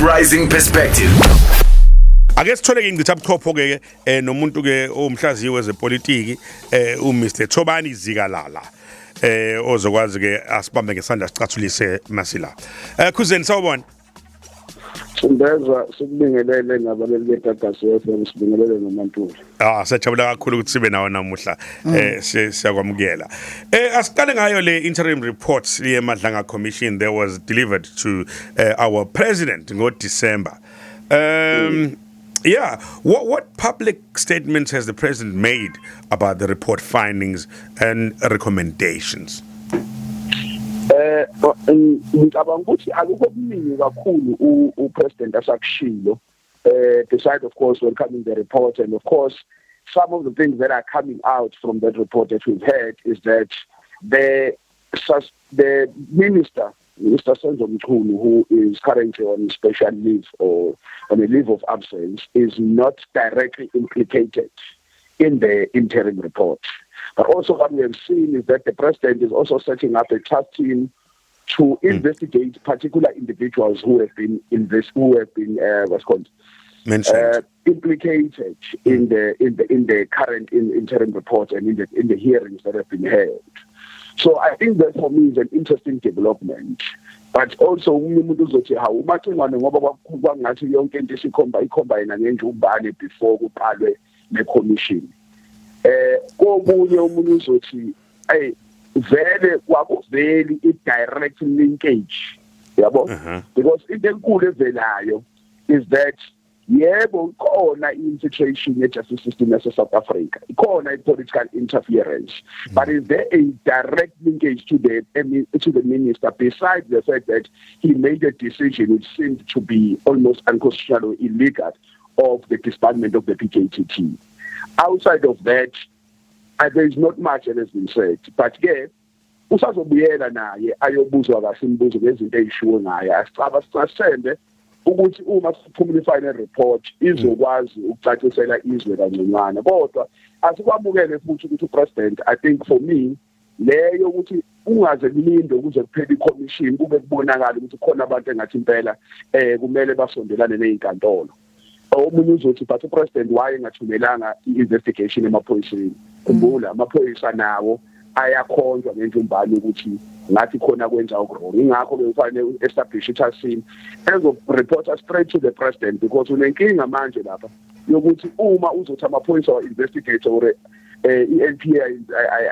Rising Perspective. Ake sithole ke ngicitha buchopho ke nomuntu ke omhlaziyi wezepolitiki uMr Thobani Zikalala ozokwazi ke asibambe ngesandla sicathulise masila. Khuzeni sawubona. Sibeza sikubingelele nabaleli beGagasi FM sibingelele noMantuli. Siyajabula kakhulu ukuthi sibe nawo namuhla siyakwamukela. Asiqale ngayo le interim report yeMadlanga Commission that was delivered to our president ngo December. Yeah, what public statements has the president made about the report findings and recommendations? Ngicabanga ukuthi akukho okuningi kakhulu upresident asakushilo beside of course welcoming the report, and of course some of the things that are coming out from that report that we've heard is that the Minister Senzo Mchunu, who is currently on special leave or on a leave of absence, is not directly implicated in the interim report. But also what we have seen is that the president is also setting up a task team to investigate particular individuals who have been implicated in the current interim report and in the hearings that have been held. So I think that for me is an interesting development. But also umuntu uzothi hawu umacingwane ngoba kwangathi yonke into ikhombayina ngenje ubani before kuqalwe le commission. Komunye umuntu uzothi vele kwakuveli i-direct linkage yabo, because into enkulu evelayo is that yebo khona infiltration ye-justice system yase-South Africa, ikhona i-political interference, but is there a direct linkage to the minister besides the fact that he made a decision which seemed to be almost unconstitutional or illegal of the disbandment of the PKTT? Outside of that, there is not much that has been said, but ke usazobuyela naye ayobuzwa kahle imibuzo ngezinto ezishiwo ngaye. Asicabasende ukuthi uma siphumula i-final report izokwazi ukucacisela izwe kangconywana, kodwa asikwamukele futhi ukuthi upresident, I think for me leyo ukuthi ungaze kulinde ukuze kuphele i-commission kube kubonakala ukuthi khona abantu engathi impela kumele basondelane nezinkantolo. Omunye uzothi but upresident waye ngathumelanga i-investigation emaphoyiseni. Khumbula amaphoyisa nawo ayakhonjwa ngenjumbane ukuthi ngathi khona kwenza ukurong. Ingakho bekufanele establish i-task team ezoreporta straight to the president, because unenkinga manje lapha yokuthi uma uzothi amaphoyisa wa-investigate or i-NPA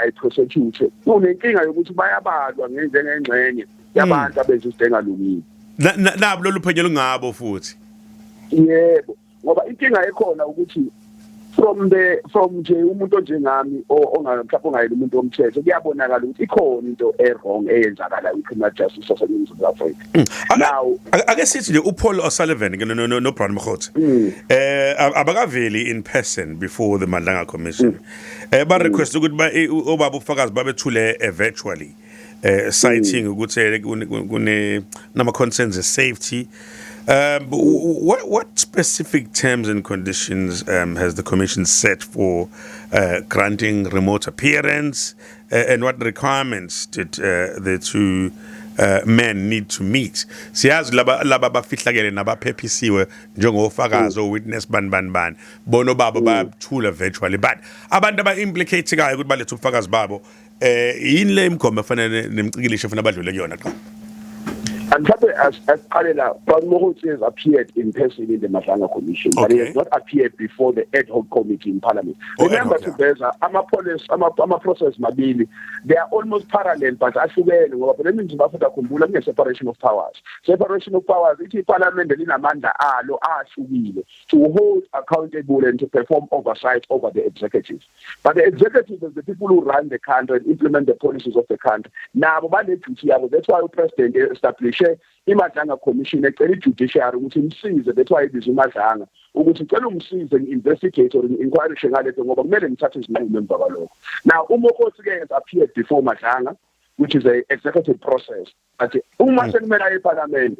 ay-prosecute, unenkinga yokuthi bayabalwa njengengxenye yabantu abenza izinto engalungile. Nabo lolu phenyo lungabo futhi. Yebo, ngoba inkinga ekhona ukuthi from nje umuntu njengami mhlawumbe ongayile umuntu omthetho kuyabonakala ukuthi ikhona into wrong eyenzakalayo criminal justice yaseNingizimu Afrika. Now ake sithi nje uPaul O'Sullivan no Brown Mkhotha abakaveli in person before the Madlanga Commission, ba request ukuthi obaba ubufakazi babethule virtually, citing ukuthi kune nama concerns of safety. What specific terms and conditions has the Commission set for granting remote appearance, and what requirements did the two men need to meet? Siyazi laba bafihlakele nabaphepisiwe njengofakazi o witness ban bono babo bathula virtually, but abantu aba-implicate kayo ukuthi balethe ubufakazi babo yini le imgomo efanele nemcikilisho efuna badlule kuyona qha? And as Kalela, Pramukoti has appeared in person in the Madlanga Commission, but he has not appeared before the ad hoc committee in Parliament. Remember, Tubeza, ama process mabili, they are almost parallel, but ahlukene ngoba le minzi bafunda khumbula kune separation of powers. Separation of powers, ithi Parliament linamandla alo ahlukile to hold accountable and to perform oversight over the executive. But the executive is the people who run the country and implement the policies of the country. Nabo bane-duty yabo. That's why the president established iMadlanga Commission ecela i-judiciary ukuthi imsize, that's why ibizwa iMadlanga ukuthi cela umsize ngi-investigate or inquiry ngalento ngoba kumele ngithathe izinqumo emva kwalokho. Now uMokhosi ke has appeared before Madlanga, which is a executive process, but uma sekumele eParliament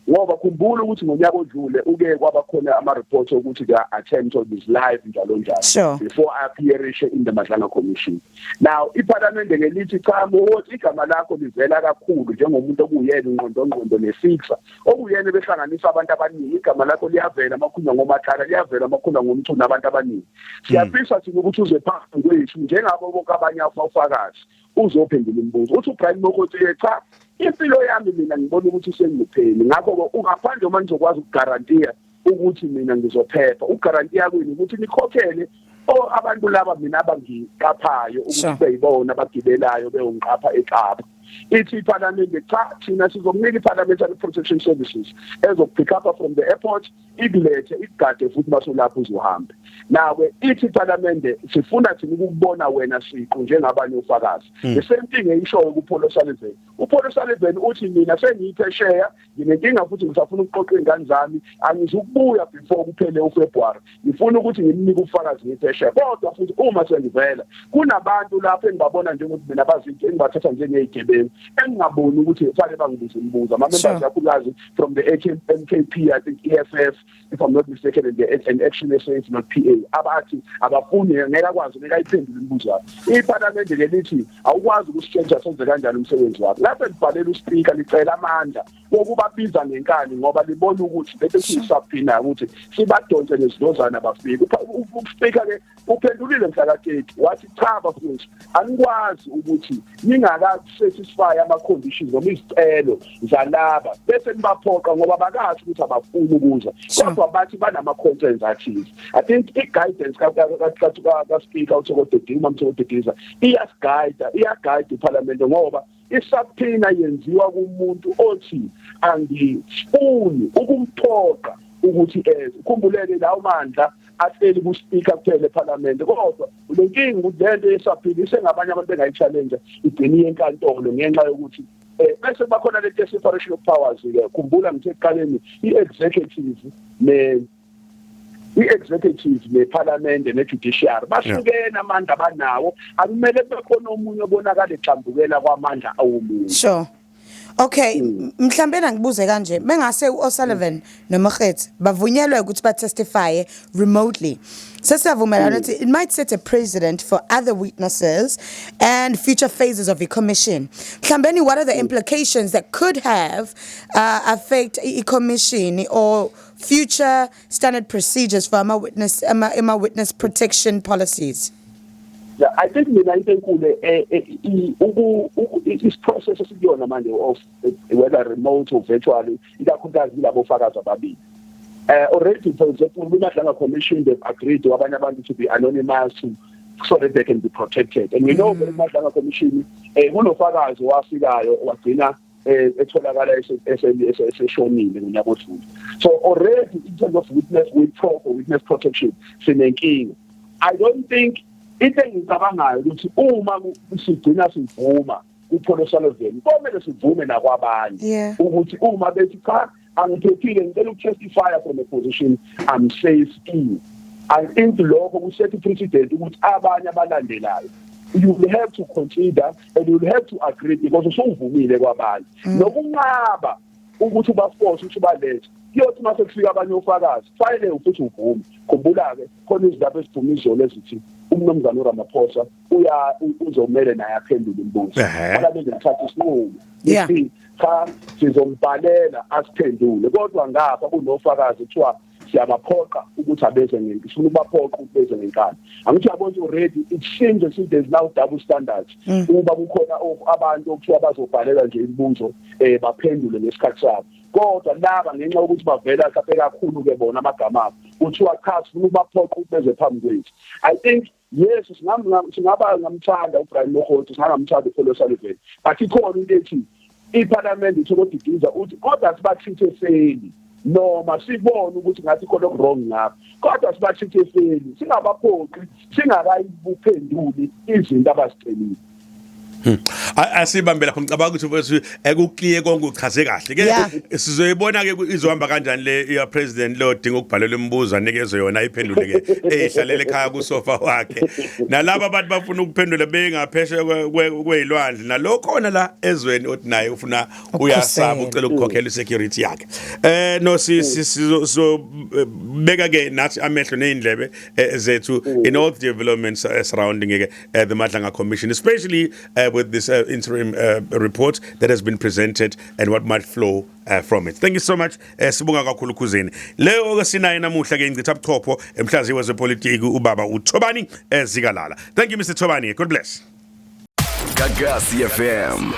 ngoba khumbula ukuthi ngonyaka odlule uke kwaba khona ama-reports ukuthi the-attempt of his life njalo njalo before appearishe in the Madlanga Commission. Now iParliament ngelithi cha Mohothi igama lakho livela kakhulu njengomuntu okuyena ungqondo ne-fixer okuyena behlanganisa abantu abaningi igama lakho liyavela amakhulunywa ngoMatlala liyavela amakhulunywa ngomthuni nabantu abaningi siyafisa thina ukuthi uze phambi kwethu njengabo bonke abanye abafakazi uzophendula imibuzo uthi uBrian Mohothi cha impilo yami mina ngibona ukuthi sengipheli ngakho ungaphandle uma ngizokwazi ukugarantiya ukuthi mina ngizophepha ugarantiya kwini ukuthi nikhokhele abantu laba mina abangiqaphayo ukuthi beyibona abagibelayo beyongiqapha eKapa ithi iParliament cha thina sizokunika iParliamentary Protection Services ezopick up from the airport ikulethe igade futhi masolapho uzohamba nawe ithi iParliament sifuna thina ukubona wena siqu njengabanye ufakazi the same thing eyishoyo kuPaulo Sullivan uPaulo Sullivan uthi mina sengiyiphesheya nginenkinga futhi ngisafuna ukuqoqa ingane zami angizukubuya before kuphele uFebruary ngifuna ukuthi ngimnike ufakazi ngiphesheya kodwa futhi uma sengivela kunabantu lapho engibabona njengokuthi mina bazinto engibathatha njengezigebengu engingaboni ukuthi kufanele bangibuze imibuzo ama-members kakhulukazi from the MKP I think EFF if I'm not mistaken and actually say it's not PA abathi abafuni ngeke akwazi ngeke ayiphendule imibuzo yakho iParliament ngelithi awukwazi ukusitshentsha senze kanjani umsebenzi wakho lapho libhalela uSpeaker licela amandla wokubabiza ngenkani ngoba libona ukuthi bese sisabhina ukuthi sibadonse nezidozana bafika uSpeaker ke uphendulile mhla ka-30 wathi cha bafundisi anikwazi ukuthi ningaka-satisfy ama-conditions noma izicelo zalaba bese nibaphoqa ngoba bakazi ukuthi abafuni ukuza kodwa bathi banama-concerns athize I think i-guidance ka-Speaker uMthoko iyagayida iParliament ngoba isubpoena yenziwa kumuntu othi angifuni ukumphoqa ukuthi ukhumbuleke lawo mandla ahleli kuSpeaker kuphela eParliament kodwa lenkinga ukuthi lento yesubpoena isengabanye abantu bengayichallenja igciniye enkantolo ngenxa yokuthi bese bakhona le separation of powers ke khumbula ngithe eqaleni i-executive neParliament neJudiciary bahlukene amandla abanawo akumele bekhona omunye obonakala exambukela kwamandla awumuntu sure okay mhlawumbe ngibuze kanje bengase uO'Sullivan noMokgethi bavunyelwe ukuthi batestify remotely sesiyavumelana ukuthi it might set a precedent for other witnesses and future phases of the commission mhlawumbe what are the implications that could have affect a commission or future standard procedures for witness protection policies? Yeah, I think mina into enkulu this process esikuyona manje of whether remote or virtually ikakhulukazi labo fakazi ababili already for example uMadlanga Commission they've agreed abanye abantu to be anonymous so that they can be protected and we know that uMadlanga Commission kunofakazi wafikayo wagcina etholakala eseshonile ngonyaka odlule so already in terms of witness protection sinenkinga I don't think into engicabangayo ukuthi uma sigcina sivuma kuPaulo Sullivan komele sivume nakwabanye ukuthi uma bethi cha angiphephile ngicela ukutestify from a position I'm safe in I think lokho kusethe precedent ukuthi abanye abalandelayo you will have to consider and you will have to agree because usuvumile kwabanye nokunqaba ukuthi ubaforce ukuthi balethe yothi mase kufika abanye ofakazi fanele ukuthi uvume khumbula ke khona izindaba eziphume izolo ezithi umnumzana uRamaphosa uzomele naye aphendule imibuzo ngoba bezothatha isinqumo yeah cha sizombhalela asiphendule kodwa ngapha kunofakazi kuthiwa siyabaphoqa ukuthi abeze ngempilo sifuna ukubaphoqa ukubeze ngenkani angithi yabona already it seems as if there's now double standards uba kukhona abantu okuthiwa bazobhalela nje imibuzo baphendule ngesikhathi sabo kodwa laba ngenxa ukuthi bavela kahle kakhulu ke bona amagama abo kuthiwa cha sifuna ukubaphoqa ukubeze phambi kwethu I think yes singaba ngamthanda uBrian Mohothi singamthanda uPaulo Sullivan but ikhona into ethi iParliament ithokodidiza uthi kodwa sibathithe feli noma sibone ukuthi ngathi khona wrong ngapha kodwa sibathithe feli singabaphoqi singakayibuphenduli izinto abazicelile Asibambela khona ngicabanga ukuthi mfowethu ekuclear konke uchaze kahle Yeah. ke sizoyibona ke izohamba kanjani le ya president lo dinga ukubhalela imibuzo anikezwe yona iphendule ke ehlalele ekhaya kusofa wakhe nalabo abantu bafuna ukuphendula bengapheshe kwezilwandle nalokhona la ezweni othi naye ufuna uyasaba ucela ukukhokhela security yakhe no so beka ke nathi amehlo neindlebe zethu in all the developments surrounding the Madlanga Commission, especially with this interim report that has been presented and what might flow from it. Thank you so much. Sibonga kakhulu Khuzeni. Leo ke sinaye namuhla ke ngicitha buchopho emhlazi wezepolitiki ubaba uThobani Zikalala. Thank you Mr. Thobani. God bless. Gagasi FM.